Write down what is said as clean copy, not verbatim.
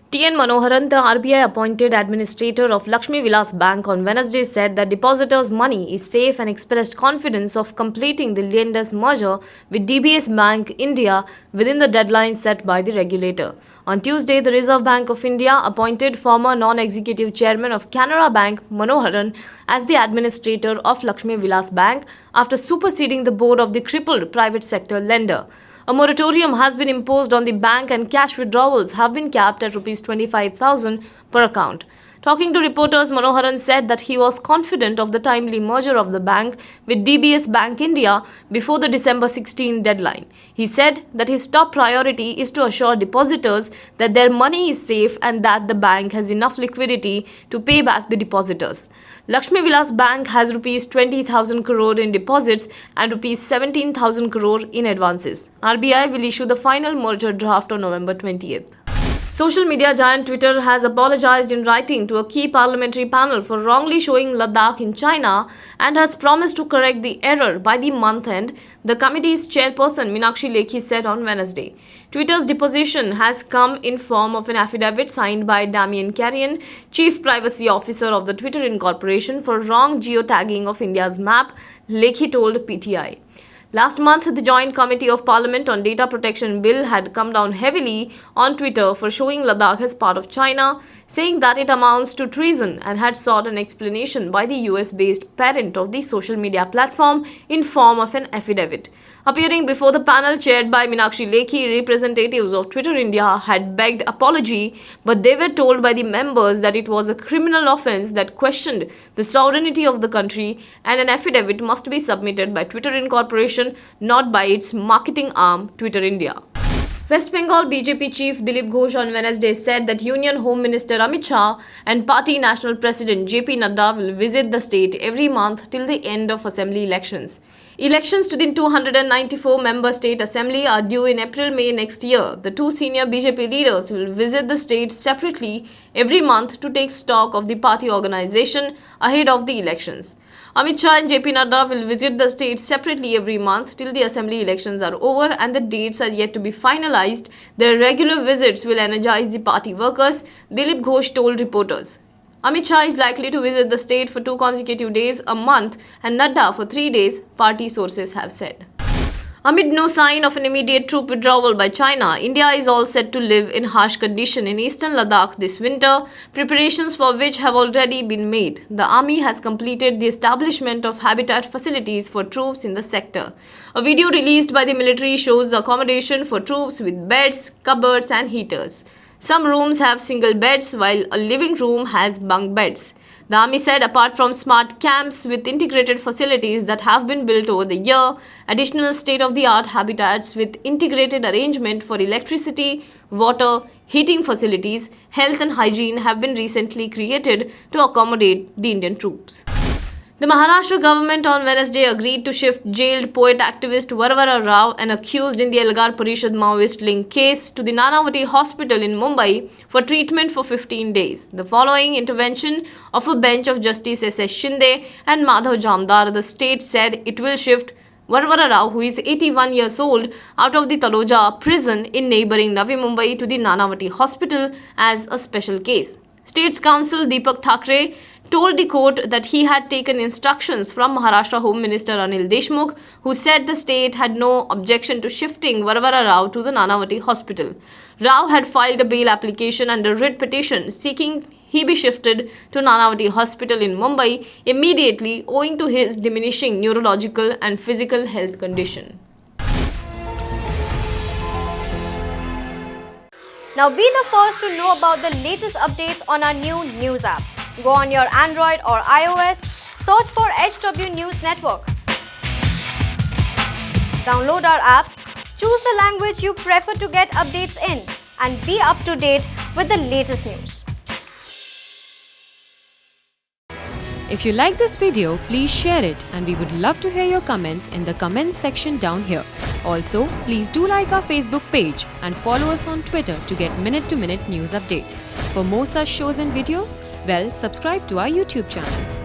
T.N. Manoharan, the RBI-appointed administrator of Lakshmi Vilas Bank on Wednesday said that depositors' money is safe and expressed confidence of completing the lender's merger with DBS Bank India within the deadline set by the regulator. On Tuesday, the Reserve Bank of India appointed former non-executive chairman of Canara Bank, Manoharan, as the administrator of Lakshmi Vilas Bank after superseding the board of the crippled private sector lender. A moratorium has been imposed on the bank and cash withdrawals have been capped at Rs 25,000 per account. Talking to reporters, Manoharan said that he was confident of the timely merger of the bank with DBS Bank India before the December 16 deadline. He said that his top priority is to assure depositors that their money is safe and that the bank has enough liquidity to pay back the depositors. Lakshmi Vilas Bank has Rs 20,000 crore in deposits and Rs 17,000 crore in advances. RBI will issue the final merger draft on November 20th. Social media giant Twitter has apologized in writing to a key parliamentary panel for wrongly showing Ladakh in China and has promised to correct the error by the month end, the committee's chairperson Meenakshi Lekhi said on Wednesday. Twitter's deposition has come in form of an affidavit signed by Damian Carrion, Chief Privacy Officer of the Twitter Incorporation, for wrong geotagging of India's map, Lekhi told PTI. Last month, the Joint Committee of Parliament on Data Protection Bill had come down heavily on Twitter for showing Ladakh as part of China, saying that it amounts to treason, and had sought an explanation by the US-based parent of the social media platform in form of an affidavit. Appearing before the panel chaired by Meenakshi Lekhi, representatives of Twitter India had begged apology, but they were told by the members that it was a criminal offence that questioned the sovereignty of the country, and an affidavit must be submitted by Twitter Incorporation, not by its marketing arm, Twitter India. West Bengal BJP chief Dilip Ghosh on Wednesday said that Union Home Minister Amit Shah and Party National President JP Nadda will visit the state every month till the end of assembly elections. Elections to the 294-member state assembly are due in April-May next year. The two senior BJP leaders will visit the state separately every month to take stock of the party organization ahead of the elections. Amit Shah and JP Nadda will visit the state separately every month till the assembly elections are over and the dates are yet to be finalized. Their regular visits will energize the party workers, Dilip Ghosh told reporters. Amit Shah is likely to visit the state for 2 consecutive days a month and Nadda for 3 days, party sources have said. Amid no sign of an immediate troop withdrawal by China, India is all set to live in harsh condition in eastern Ladakh this winter, preparations for which have already been made. The army has completed the establishment of habitat facilities for troops in the sector. A video released by the military shows accommodation for troops with beds, cupboards and heaters. Some rooms have single beds while a living room has bunk beds. The army said apart from smart camps with integrated facilities that have been built over the year, additional state-of-the-art habitats with integrated arrangement for electricity, water, heating facilities, health and hygiene have been recently created to accommodate the Indian troops. The Maharashtra government on Wednesday agreed to shift jailed poet activist Varvara Rao and accused in the Elgar Parishad Maoist link case to the Nanavati Hospital in Mumbai for treatment for 15 days. The following intervention of a bench of Justice S.S. Shinde and Madhav Jamdar, the state said it will shift Varvara Rao, who is 81 years old, out of the Taloja prison in neighbouring Navi Mumbai to the Nanavati Hospital as a special case. State's Counsel Deepak Thackeray told the court that he had taken instructions from Maharashtra Home Minister Anil Deshmukh, who said the state had no objection to shifting Varvara Rao to the Nanavati Hospital. Rao had filed a bail application under writ petition seeking he be shifted to Nanavati Hospital in Mumbai immediately owing to his diminishing neurological and physical health condition. Now be the first to know about the latest updates on our new news app. Go on your Android or iOS, search for HW News Network. Download our app, choose the language you prefer to get updates in, and be up to date with the latest news. If you like this video, please share it and we would love to hear your comments in the comments section down here. Also, please do like our Facebook page and follow us on Twitter to get minute-to-minute news updates. For more such shows and videos, well, subscribe to our YouTube channel.